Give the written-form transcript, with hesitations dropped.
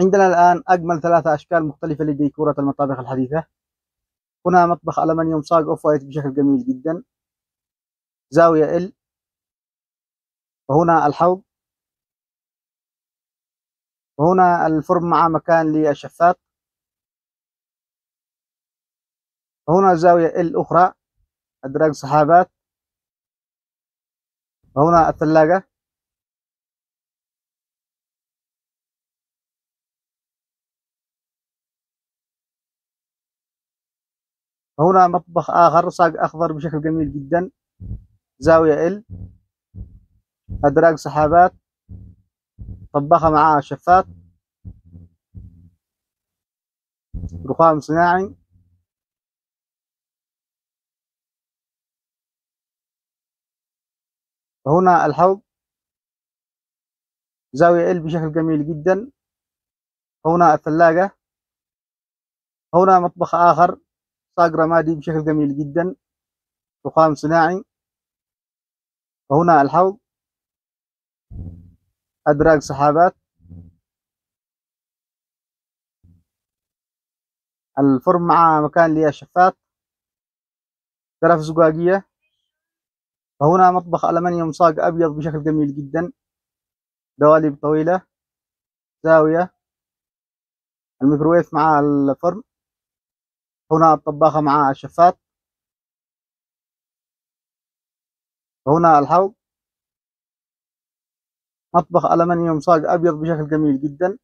عندنا الآن أجمل 3 أشكال مختلفة لديكورة المطابخ الحديثة. هنا مطبخ ألمنيوم صاج أوف وايت بشكل جميل جدا، زاوية ال، وهنا الحوض، وهنا الفرن مع مكان للشفاط، وهنا زاوية ال أخرى أدراج سحابات، وهنا الثلاجة، وهنا مطبخ آخر صاج أخضر بشكل جميل جدا، زاوية ال، أدراج سحابات، طباخة معها شفاط، رخام صناعي، وهنا الحوض، زاوية ال بشكل جميل جدا، هنا الثلاجة، هنا مطبخ آخر صاج رمادي بشكل جميل جدا، رخام صناعي، وهنا الحوض، أدراج سحابات، الفرن مع مكان للشفاط، غرف زجاجية، وهنا مطبخ ألمنيوم صاج أبيض بشكل جميل جدا، دواليب طويلة، زاوية، الميكروويف مع الفرن، هنا الطباخة مع الشفاط، وهنا الحوض، مطبخ ألمنيوم صاج أبيض بشكل جميل جدا.